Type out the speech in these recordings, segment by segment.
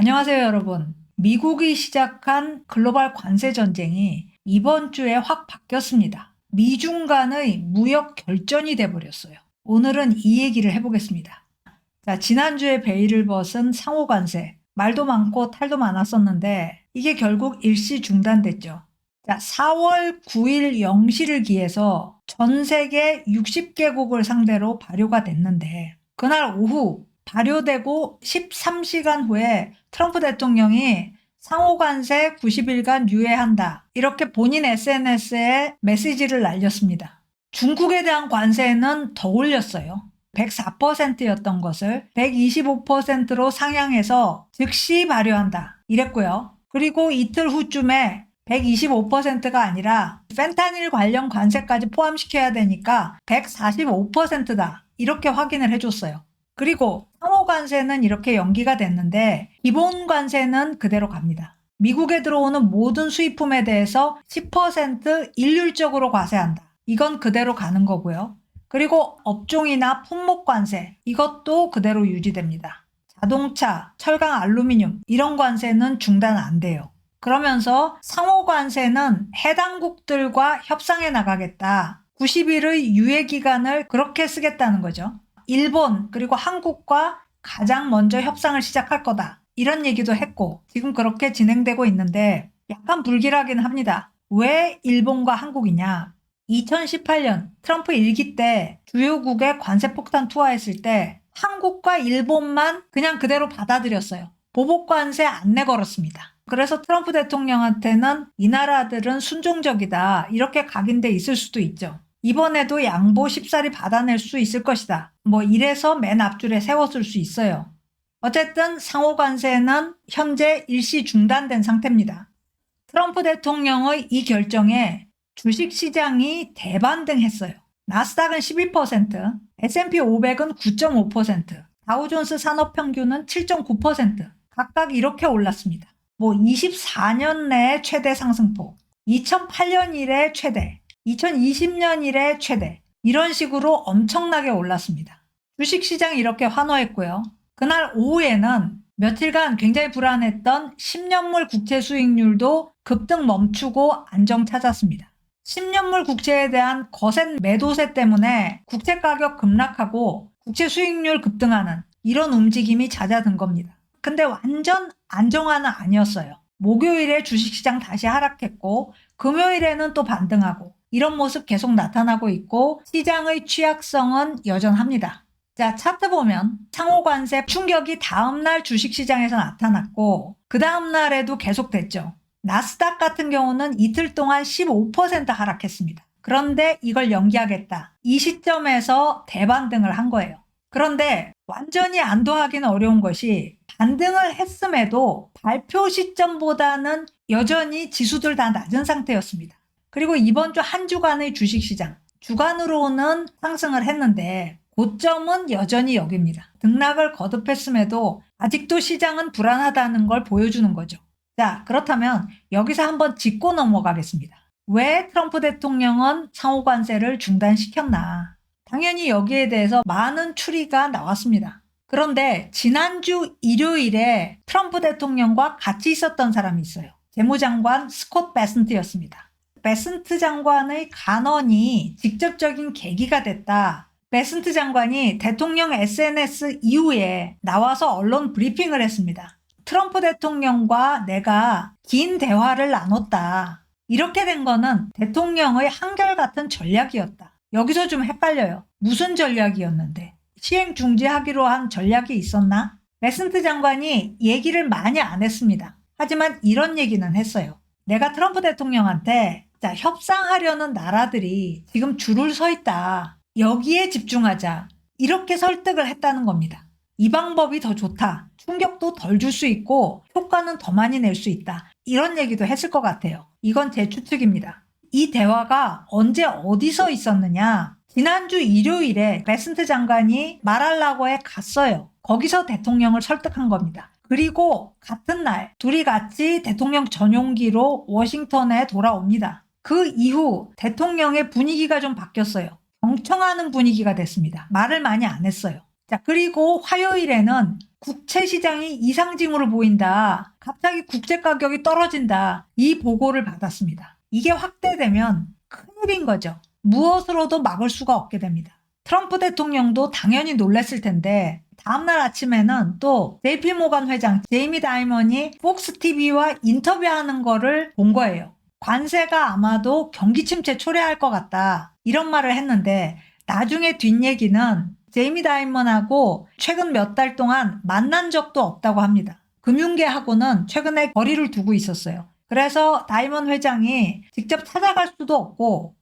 안녕하세요, 여러분. 미국이 시작한 글로벌 관세 전쟁이 이번 주에 확 바뀌었습니다. 미중 간의 무역 결전이 돼버렸어요. 오늘은 이 얘기를 해보겠습니다. 자, 지난주에 베일을 벗은 상호 관세. 말도 많고 탈도 많았었는데 이게 결국 일시 중단됐죠. 자, 4월 9일 0시를 기해서 전 세계 60개국을 상대로 발효가 됐는데 그날 오후 발효되고 13시간 후에 트럼프 대통령이 상호관세 90일간 유예한다. 이렇게 본인 SNS에 메시지를 날렸습니다. 중국에 대한 관세는 더 올렸어요. 104%였던 것을 125%로 상향해서 즉시 발효한다. 이랬고요. 그리고 이틀 후쯤에 125%가 아니라 펜타닐 관련 관세까지 포함시켜야 되니까 145%다. 이렇게 확인을 해줬어요. 그리고 상호 관세는 이렇게 연기가 됐는데 기본 관세는 그대로 갑니다. 미국에 들어오는 모든 수입품에 대해서 10% 일률적으로 과세한다. 이건 그대로 가는 거고요. 그리고 업종이나 품목 관세 이것도 그대로 유지됩니다. 자동차, 철강, 알루미늄 이런 관세는 중단 안 돼요. 그러면서 상호 관세는 해당국들과 협상해 나가겠다. 90일의 유예 기간을 그렇게 쓰겠다는 거죠. 일본 그리고 한국과 가장 먼저 협상을 시작할 거다. 이런 얘기도 했고 지금 그렇게 진행되고 있는데 약간 불길하긴 합니다. 왜 일본과 한국이냐? 2018년 트럼프 1기 때 주요국에 관세폭탄 투하했을 때 한국과 일본만 그냥 그대로 받아들였어요. 보복관세 안 내걸었습니다. 그래서 트럼프 대통령한테는 이 나라들은 순종적이다 이렇게 각인돼 있을 수도 있죠. 이번에도 양보 쉽사리 받아낼 수 있을 것이다. 이래서 맨 앞줄에 세웠을 수 있어요. 어쨌든 상호관세는 현재 일시 중단된 상태입니다. 트럼프 대통령의 이 결정에 주식시장이 대반등했어요. 나스닥은 12%, S&P 500은 9.5%, 다우존스 산업평균은 7.9% 각각 이렇게 올랐습니다. 24년 내 최대 상승폭, 2008년 이래 최대, 2020년 이래 최대 이런 식으로 엄청나게 올랐습니다. 주식시장이 이렇게 환호했고요. 그날 오후에는 며칠간 굉장히 불안했던 10년물 국채 수익률도 급등 멈추고 안정 찾았습니다. 10년물 국채에 대한 거센 매도세 때문에 국채 가격 급락하고 국채 수익률 급등하는 이런 움직임이 잦아든 겁니다. 근데 완전 안정화는 아니었어요. 목요일에 주식시장 다시 하락했고 금요일에는 또 반등하고 이런 모습 계속 나타나고 있고 시장의 취약성은 여전합니다. 자, 차트 보면 상호관세 충격이 다음날 주식시장에서 나타났고 그 다음날에도 계속됐죠. 나스닥 같은 경우는 이틀 동안 15% 하락했습니다. 그런데 이걸 연기하겠다. 이 시점에서 대반등을 한 거예요. 그런데 완전히 안도하기는 어려운 것이 반등을 했음에도 발표 시점보다는 여전히 지수들 다 낮은 상태였습니다. 그리고 이번 주 한 주간의 주식시장, 주간으로는 상승을 했는데 고점은 여전히 여기입니다. 등락을 거듭했음에도 아직도 시장은 불안하다는 걸 보여주는 거죠. 자, 그렇다면 여기서 한번 짚고 넘어가겠습니다. 왜 트럼프 대통령은 상호관세를 중단시켰나? 당연히 여기에 대해서 많은 추리가 나왔습니다. 그런데 지난주 일요일에 트럼프 대통령과 같이 있었던 사람이 있어요. 재무장관 스콧 베슨트였습니다. 베슨트 장관의 간언이 직접적인 계기가 됐다. 베슨트 장관이 대통령 SNS 이후에 나와서 언론 브리핑을 했습니다. 트럼프 대통령과 내가 긴 대화를 나눴다. 이렇게 된 거는 대통령의 한결같은 전략이었다. 여기서 좀 헷갈려요. 무슨 전략이었는데? 시행 중지하기로 한 전략이 있었나? 베슨트 장관이 얘기를 많이 안 했습니다. 하지만 이런 얘기는 했어요. 내가 트럼프 대통령한테 협상하려는 나라들이 지금 줄을 서 있다. 여기에 집중하자. 이렇게 설득을 했다는 겁니다. 이 방법이 더 좋다. 충격도 덜 줄 수 있고 효과는 더 많이 낼 수 있다. 이런 얘기도 했을 것 같아요. 이건 제 추측입니다. 이 대화가 언제 어디서 있었느냐? 지난주 일요일에 베슨트 장관이 마랄라고에 갔어요. 거기서 대통령을 설득한 겁니다. 그리고 같은 날 둘이 같이 대통령 전용기로 워싱턴에 돌아옵니다. 그 이후 대통령의 분위기가 좀 바뀌었어요. 경청하는 분위기가 됐습니다. 말을 많이 안 했어요. 자, 그리고 화요일에는 국채 시장이 이상 징후를 보인다. 갑자기 국채 가격이 떨어진다. 이 보고를 받았습니다. 이게 확대되면 큰일인 거죠. 무엇으로도 막을 수가 없게 됩니다. 트럼프 대통령도 당연히 놀랐을 텐데 다음날 아침에는 또 JP 모건 회장 제이미 다이먼이 폭스 TV와 인터뷰하는 거를 본 거예요. 관세가 아마도 경기 침체 초래할 것 같다. 이런 말을 했는데 나중에 뒷얘기는 제이미 다이먼하고 최근 몇 달 동안 만난 적도 없다고 합니다. 금융계하고는 최근에 거리를 두고 있었어요. 그래서 다이먼 회장이 직접 찾아갈 수도 없고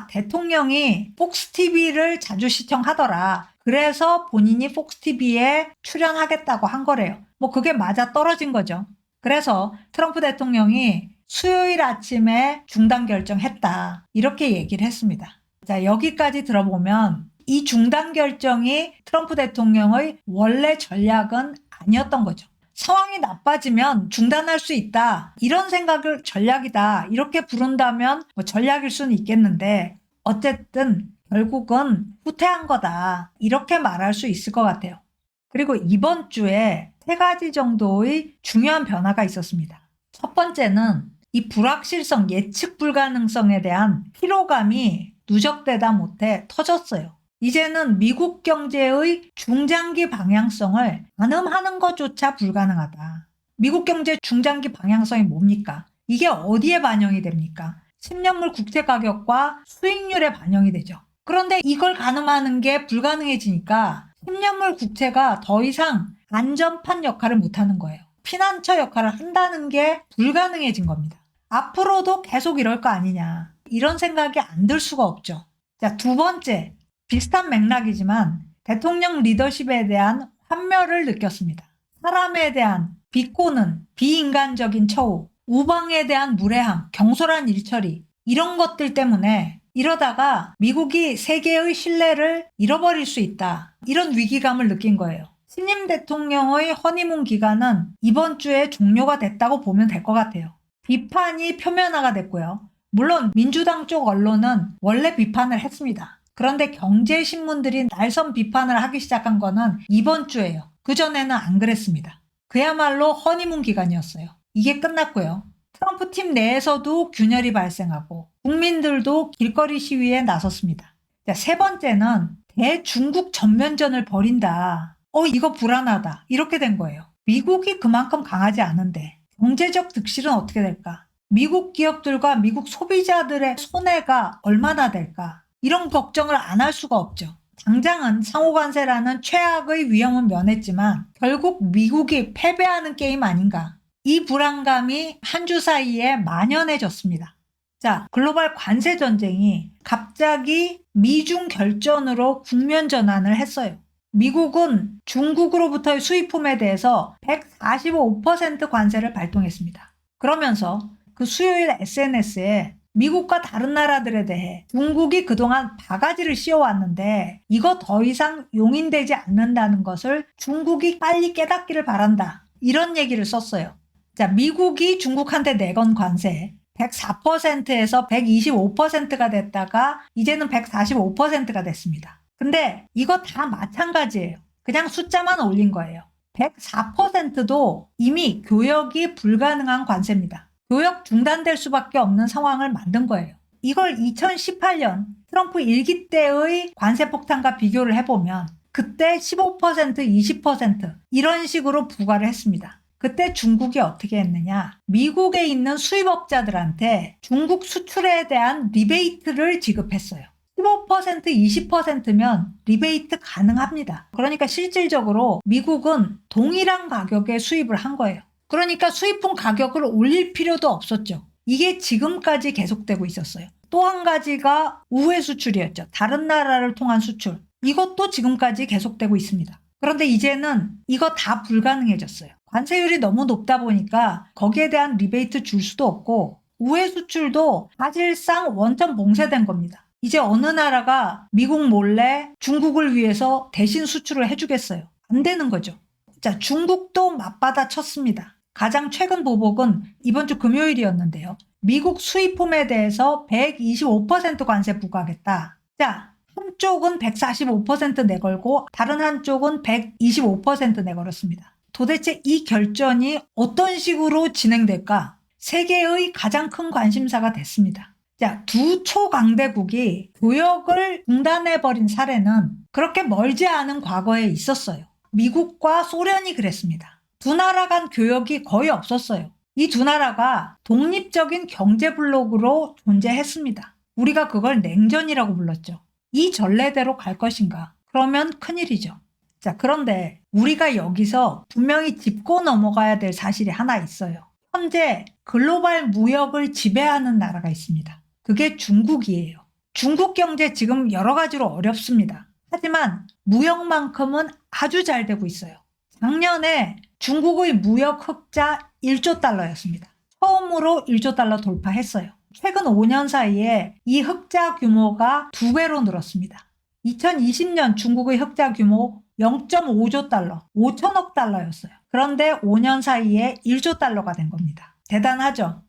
대통령이 폭스TV를 자주 시청하더라. 그래서 본인이 폭스TV에 출연하겠다고 한 거래요. 그게 맞아 떨어진 거죠. 그래서 트럼프 대통령이 수요일 아침에 중단 결정했다. 이렇게 얘기를 했습니다. 자, 여기까지 들어보면 이 중단 결정이 트럼프 대통령의 원래 전략은 아니었던 거죠. 상황이 나빠지면 중단할 수 있다. 이런 생각을 전략이다. 이렇게 부른다면 전략일 수는 있겠는데 어쨌든 결국은 후퇴한 거다. 이렇게 말할 수 있을 것 같아요. 그리고 이번 주에 3가지 정도의 중요한 변화가 있었습니다. 첫 번째는 이 불확실성, 예측 불가능성에 대한 피로감이 누적되다 못해 터졌어요. 이제는 미국 경제의 중장기 방향성을 가늠하는 것조차 불가능하다. 미국 경제 중장기 방향성이 뭡니까? 이게 어디에 반영이 됩니까? 10년물 국채 가격과 수익률에 반영이 되죠. 그런데 이걸 가늠하는 게 불가능해지니까 10년물 국채가 더 이상 안전판 역할을 못하는 거예요. 피난처 역할을 한다는 게 불가능해진 겁니다. 앞으로도 계속 이럴 거 아니냐. 이런 생각이 안 들 수가 없죠. 자, 두 번째. 비슷한 맥락이지만 대통령 리더십에 대한 환멸을 느꼈습니다. 사람에 대한 비꼬는 비인간적인 처우, 우방에 대한 무례함, 경솔한 일처리 이런 것들 때문에 이러다가 미국이 세계의 신뢰를 잃어버릴 수 있다. 이런 위기감을 느낀 거예요. 신임 대통령의 허니문 기간은 이번 주에 종료가 됐다고 보면 될 것 같아요. 비판이 표면화가 됐고요. 물론 민주당 쪽 언론은 원래 비판을 했습니다. 그런데 경제신문들이 날선 비판을 하기 시작한 거는 이번 주예요. 그전에는 안 그랬습니다. 그야말로 허니문 기간이었어요. 이게 끝났고요. 트럼프 팀 내에서도 균열이 발생하고 국민들도 길거리 시위에 나섰습니다. 자, 세 번째는 대중국 전면전을 벌인다. 이거 불안하다. 이렇게 된 거예요. 미국이 그만큼 강하지 않은데 경제적 득실은 어떻게 될까? 미국 기업들과 미국 소비자들의 손해가 얼마나 될까? 이런 걱정을 안 할 수가 없죠. 당장은 상호관세라는 최악의 위험은 면했지만 결국 미국이 패배하는 게임 아닌가. 이 불안감이 한 주 사이에 만연해졌습니다. 자, 글로벌 관세 전쟁이 갑자기 미중 결전으로 국면 전환을 했어요. 미국은 중국으로부터의 수입품에 대해서 145% 관세를 발동했습니다. 그러면서 그 수요일 SNS에 미국과 다른 나라들에 대해 중국이 그동안 바가지를 씌워왔는데 이거 더 이상 용인되지 않는다는 것을 중국이 빨리 깨닫기를 바란다. 이런 얘기를 썼어요. 자, 미국이 중국한테 내건 관세 104%에서 125%가 됐다가 이제는 145%가 됐습니다. 근데 이거 다 마찬가지예요. 그냥 숫자만 올린 거예요. 104%도 이미 교역이 불가능한 관세입니다. 교역 중단될 수밖에 없는 상황을 만든 거예요. 이걸 2018년 트럼프 1기 때의 관세 폭탄과 비교를 해보면 그때 15%, 20% 이런 식으로 부과를 했습니다. 그때 중국이 어떻게 했느냐? 미국에 있는 수입업자들한테 중국 수출에 대한 리베이트를 지급했어요. 15%, 20%면 리베이트 가능합니다. 그러니까 실질적으로 미국은 동일한 가격에 수입을 한 거예요. 그러니까 수입품 가격을 올릴 필요도 없었죠. 이게 지금까지 계속되고 있었어요. 또 한 가지가 우회 수출이었죠. 다른 나라를 통한 수출. 이것도 지금까지 계속되고 있습니다. 그런데 이제는 이거 다 불가능해졌어요. 관세율이 너무 높다 보니까 거기에 대한 리베이트 줄 수도 없고 우회 수출도 사실상 원천 봉쇄된 겁니다. 이제 어느 나라가 미국 몰래 중국을 위해서 대신 수출을 해주겠어요? 안 되는 거죠. 자, 중국도 맞받아 쳤습니다. 가장 최근 보복은 이번 주 금요일이었는데요. 미국 수입품에 대해서 125% 관세 부과하겠다. 자, 한쪽은 145% 내걸고 다른 한쪽은 125% 내걸었습니다. 도대체 이 결전이 어떤 식으로 진행될까? 세계의 가장 큰 관심사가 됐습니다. 자, 두 초강대국이 교역을 중단해버린 사례는 그렇게 멀지 않은 과거에 있었어요. 미국과 소련이 그랬습니다. 두 나라 간 교역이 거의 없었어요. 이 두 나라가 독립적인 경제 블록으로 존재했습니다. 우리가 그걸 냉전이라고 불렀죠. 이 전례대로 갈 것인가? 그러면 큰일이죠. 자, 그런데 우리가 여기서 분명히 짚고 넘어가야 될 사실이 하나 있어요. 현재 글로벌 무역을 지배하는 나라가 있습니다. 그게 중국이에요. 중국 경제 지금 여러 가지로 어렵습니다. 하지만 무역만큼은 아주 잘 되고 있어요. 작년에 중국의 무역 흑자 1조 달러였습니다. 처음으로 1조 달러 돌파했어요. 최근 5년 사이에 이 흑자 규모가 2배로 늘었습니다. 2020년 중국의 흑자 규모 0.5조 달러, 5천억 달러였어요. 그런데 5년 사이에 1조 달러가 된 겁니다. 대단하죠?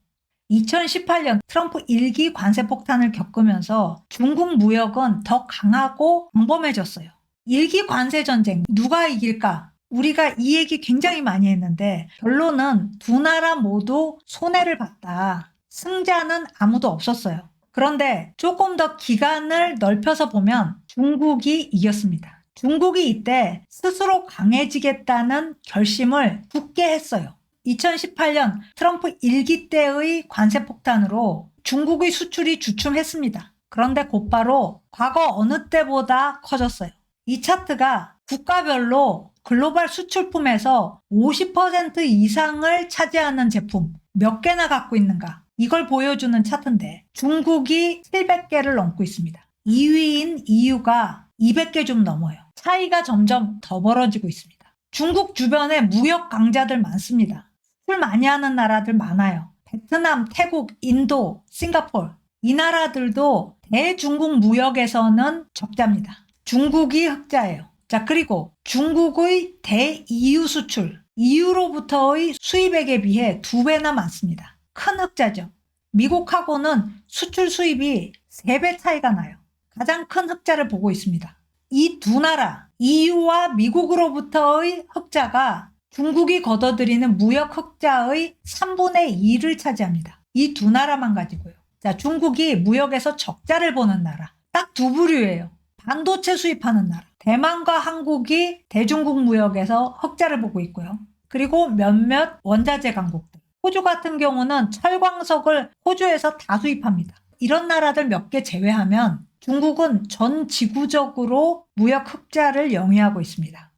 2018년 트럼프 1기 관세 폭탄을 겪으면서 중국 무역은 더 강하고 광범해졌어요. 1기 관세 전쟁 누가 이길까? 우리가 이 얘기 굉장히 많이 했는데 결론은 두 나라 모두 손해를 봤다. 승자는 아무도 없었어요. 그런데 조금 더 기간을 넓혀서 보면 중국이 이겼습니다. 중국이 이때 스스로 강해지겠다는 결심을 굳게 했어요. 2018년 트럼프 1기 때의 관세 폭탄으로 중국의 수출이 주춤했습니다. 그런데 곧바로 과거 어느 때보다 커졌어요. 이 차트가 국가별로 글로벌 수출품에서 50% 이상을 차지하는 제품 몇 개나 갖고 있는가? 이걸 보여주는 차트인데 중국이 700개를 넘고 있습니다. 2위인 EU가 200개 좀 넘어요. 차이가 점점 더 벌어지고 있습니다. 중국 주변에 무역 강자들 많습니다. 수출 많이 하는 나라들 많아요. 베트남, 태국, 인도, 싱가포르 이 나라들도 대중국 무역에서는 적자입니다. 중국이 흑자예요. 자, 그리고 중국의 대-EU 수출, EU로부터의 수입액에 비해 2배나 많습니다. 큰 흑자죠. 미국하고는 수출 수입이 3배 차이가 나요. 가장 큰 흑자를 보고 있습니다. 이 두 나라, EU와 미국으로부터의 흑자가 중국이 거둬들이는 무역 흑자의 3분의 2를 차지합니다. 이 두 나라만 가지고요. 자, 중국이 무역에서 적자를 보는 나라. 딱 두 부류예요. 반도체 수입하는 나라. 대만과 한국이 대중국 무역에서 흑자를 보고 있고요. 그리고 몇몇 원자재 강국들. 호주 같은 경우는 철광석을 호주에서 다 수입합니다. 이런 나라들 몇 개 제외하면 중국은 전 지구적으로 무역 흑자를 영위하고 있습니다.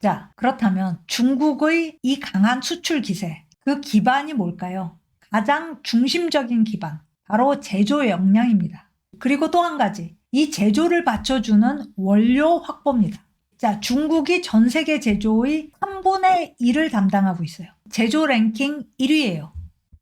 자, 그렇다면 중국의 이 강한 수출 기세, 그 기반이 뭘까요? 가장 중심적인 기반, 바로 제조 역량입니다. 그리고 또 한 가지, 이 제조를 받쳐주는 원료 확보입니다. 자, 중국이 전 세계 제조의 3분의 1을 담당하고 있어요. 제조 랭킹 1위예요.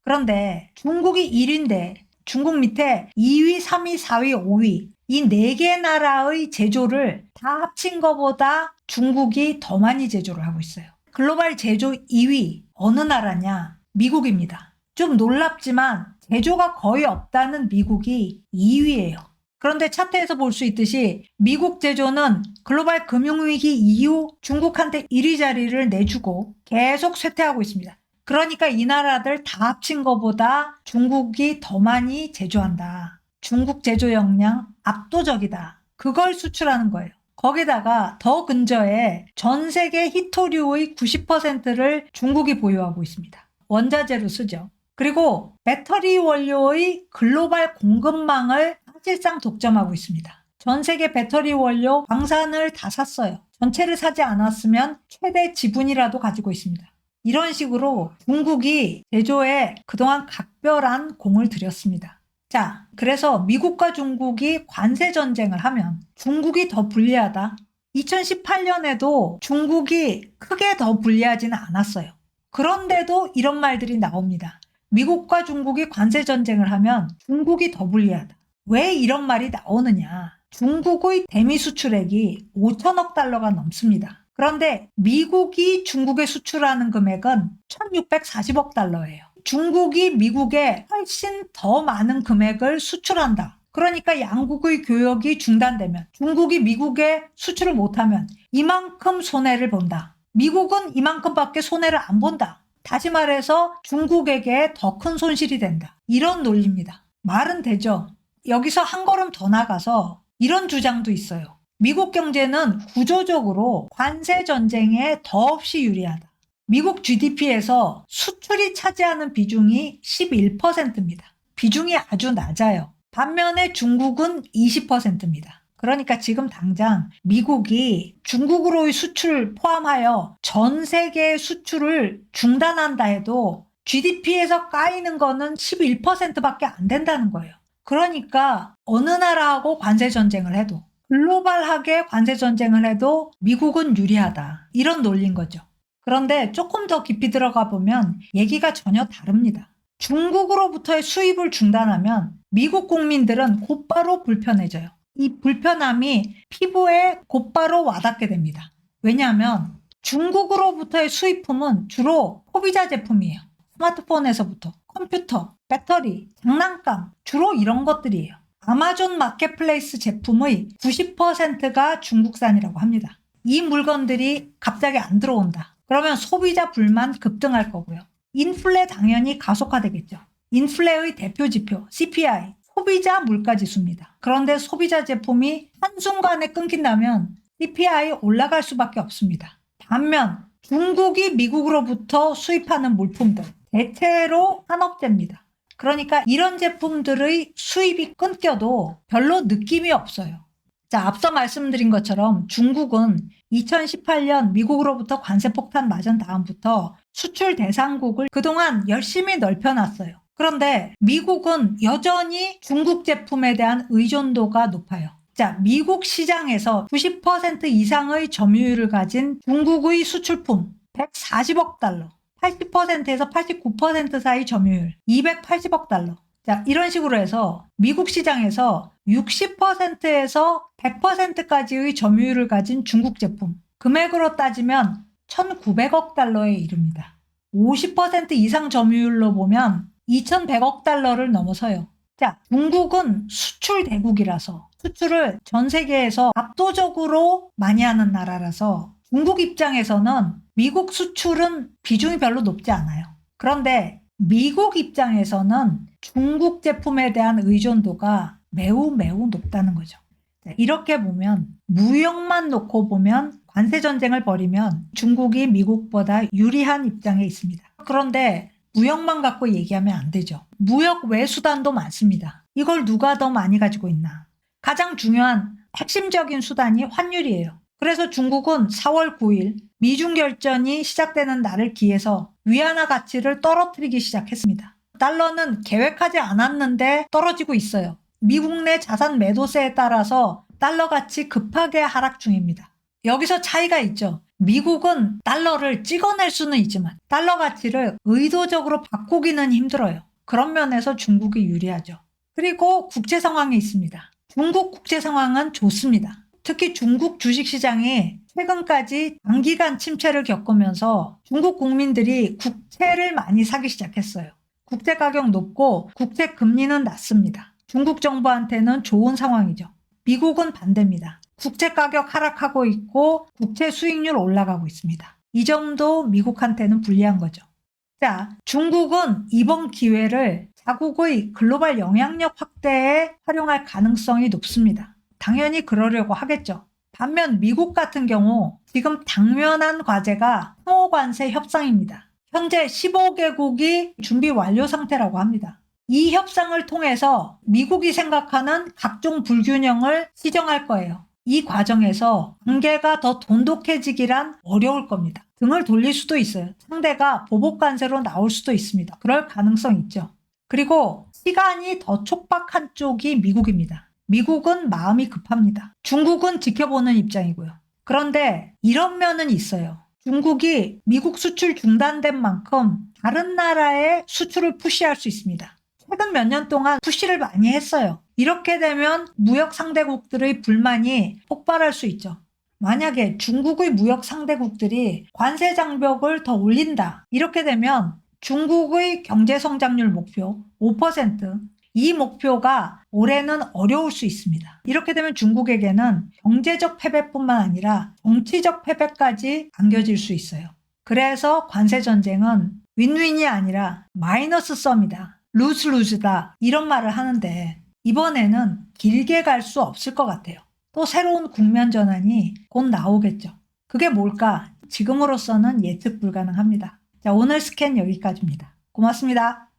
그런데 중국이 1위인데 중국 밑에 2위, 3위, 4위, 5위 이 4개 나라의 제조를 다 합친 것보다 중국이 더 많이 제조를 하고 있어요. 글로벌 제조 2위 어느 나라냐? 미국입니다. 좀 놀랍지만 제조가 거의 없다는 미국이 2위예요. 그런데 차트에서 볼 수 있듯이 미국 제조는 글로벌 금융위기 이후 중국한테 1위 자리를 내주고 계속 쇠퇴하고 있습니다. 그러니까 이 나라들 다 합친 것보다 중국이 더 많이 제조한다. 중국 제조 역량 압도적이다. 그걸 수출하는 거예요. 거기다가 더 근저에 전 세계 히토류의 90%를 중국이 보유하고 있습니다. 원자재로 쓰죠. 그리고 배터리 원료의 글로벌 공급망을 사실상 독점하고 있습니다. 전 세계 배터리 원료 광산을 다 샀어요. 전체를 사지 않았으면 최대 지분이라도 가지고 있습니다. 이런 식으로 중국이 제조에 그동안 각별한 공을 들였습니다. 자, 그래서 미국과 중국이 관세 전쟁을 하면 중국이 더 불리하다. 2018년에도 중국이 크게 더 불리하지는 않았어요. 그런데도 이런 말들이 나옵니다. 미국과 중국이 관세 전쟁을 하면 중국이 더 불리하다. 왜 이런 말이 나오느냐? 중국의 대미 수출액이 5천억 달러가 넘습니다. 그런데 미국이 중국에 수출하는 금액은 1640억 달러예요. 중국이 미국에 훨씬 더 많은 금액을 수출한다. 그러니까 양국의 교역이 중단되면 중국이 미국에 수출을 못하면 이만큼 손해를 본다. 미국은 이만큼밖에 손해를 안 본다. 다시 말해서 중국에게 더 큰 손실이 된다. 이런 논리입니다. 말은 되죠. 여기서 한 걸음 더 나가서 이런 주장도 있어요. 미국 경제는 구조적으로 관세 전쟁에 더없이 유리하다. 미국 GDP에서 수출이 차지하는 비중이 11%입니다. 비중이 아주 낮아요. 반면에 중국은 20%입니다. 그러니까 지금 당장 미국이 중국으로의 수출 포함하여 전 세계의 수출을 중단한다 해도 GDP에서 까이는 거는 11%밖에 안 된다는 거예요. 그러니까 어느 나라하고 관세 전쟁을 해도 글로벌하게 관세 전쟁을 해도 미국은 유리하다. 이런 논리인 거죠. 그런데 조금 더 깊이 들어가 보면 얘기가 전혀 다릅니다. 중국으로부터의 수입을 중단하면 미국 국민들은 곧바로 불편해져요. 이 불편함이 피부에 곧바로 와닿게 됩니다. 왜냐하면 중국으로부터의 수입품은 주로 소비자 제품이에요. 스마트폰에서부터 컴퓨터, 배터리, 장난감, 주로 이런 것들이에요. 아마존 마켓플레이스 제품의 90%가 중국산이라고 합니다. 이 물건들이 갑자기 안 들어온다. 그러면 소비자 불만 급등할 거고요. 인플레 당연히 가속화되겠죠. 인플레의 대표 지표 CPI, 소비자 물가지수입니다. 그런데 소비자 제품이 한순간에 끊긴다면 CPI 올라갈 수밖에 없습니다. 반면 중국이 미국으로부터 수입하는 물품들, 대체로 산업재입니다. 그러니까 이런 제품들의 수입이 끊겨도 별로 느낌이 없어요. 자, 앞서 말씀드린 것처럼 중국은 2018년 미국으로부터 관세 폭탄 맞은 다음부터 수출 대상국을 그동안 열심히 넓혀놨어요. 그런데 미국은 여전히 중국 제품에 대한 의존도가 높아요. 자, 미국 시장에서 90% 이상의 점유율을 가진 중국의 수출품 140억 달러, 80%에서 89% 사이 점유율 280억 달러. 자, 이런 식으로 해서 미국 시장에서 60%에서 100%까지의 점유율을 가진 중국 제품 금액으로 따지면 1,900억 달러에 이릅니다. 50% 이상 점유율로 보면 2,100억 달러를 넘어서요. 자, 중국은 수출 대국이라서 수출을 전 세계에서 압도적으로 많이 하는 나라라서 중국 입장에서는 미국 수출은 비중이 별로 높지 않아요. 그런데 미국 입장에서는 중국 제품에 대한 의존도가 매우 높다는 거죠. 이렇게 보면 무역만 놓고 보면 관세 전쟁을 벌이면 중국이 미국보다 유리한 입장에 있습니다. 그런데 무역만 갖고 얘기하면 안 되죠. 무역 외 수단도 많습니다. 이걸 누가 더 많이 가지고 있나? 가장 중요한 핵심적인 수단이 환율이에요. 그래서 중국은 4월 9일 미중 결전이 시작되는 날을 기해서 위안화 가치를 떨어뜨리기 시작했습니다. 달러는 계획하지 않았는데 떨어지고 있어요. 미국 내 자산 매도세에 따라서 달러 가치 급하게 하락 중입니다. 여기서 차이가 있죠. 미국은 달러를 찍어낼 수는 있지만 달러 가치를 의도적으로 바꾸기는 힘들어요. 그런 면에서 중국이 유리하죠. 그리고 국제 상황이 있습니다. 중국 국제 상황은 좋습니다. 특히 중국 주식시장이 최근까지 장기간 침체를 겪으면서 중국 국민들이 국채를 많이 사기 시작했어요. 국채 가격 높고 국채 금리는 낮습니다. 중국 정부한테는 좋은 상황이죠. 미국은 반대입니다. 국채 가격 하락하고 있고 국채 수익률 올라가고 있습니다. 이 점도 미국한테는 불리한 거죠. 자, 중국은 이번 기회를 자국의 글로벌 영향력 확대에 활용할 가능성이 높습니다. 당연히 그러려고 하겠죠. 반면 미국 같은 경우 지금 당면한 과제가 상호관세 협상입니다. 현재 15개국이 준비 완료 상태라고 합니다. 이 협상을 통해서 미국이 생각하는 각종 불균형을 시정할 거예요. 이 과정에서 관계가 더 돈독해지기란 어려울 겁니다. 등을 돌릴 수도 있어요. 상대가 보복관세로 나올 수도 있습니다. 그럴 가능성 있죠. 그리고 시간이 더 촉박한 쪽이 미국입니다. 미국은 마음이 급합니다. 중국은 지켜보는 입장이고요. 그런데 이런 면은 있어요. 중국이 미국 수출 중단된 만큼 다른 나라의 수출을 푸시할 수 있습니다. 최근 몇 년 동안 푸시를 많이 했어요. 이렇게 되면 무역 상대국들의 불만이 폭발할 수 있죠. 만약에 중국의 무역 상대국들이 관세 장벽을 더 올린다. 이렇게 되면 중국의 경제 성장률 목표 5%, 이 목표가 올해는 어려울 수 있습니다. 이렇게 되면 중국에게는 경제적 패배뿐만 아니라 정치적 패배까지 안겨질 수 있어요. 그래서 관세전쟁은 윈윈이 아니라 마이너스 썸이다. 루즈루즈다. 이런 말을 하는데 이번에는 길게 갈 수 없을 것 같아요. 또 새로운 국면 전환이 곧 나오겠죠. 그게 뭘까? 지금으로서는 예측 불가능합니다. 자, 오늘 스캔 여기까지입니다. 고맙습니다.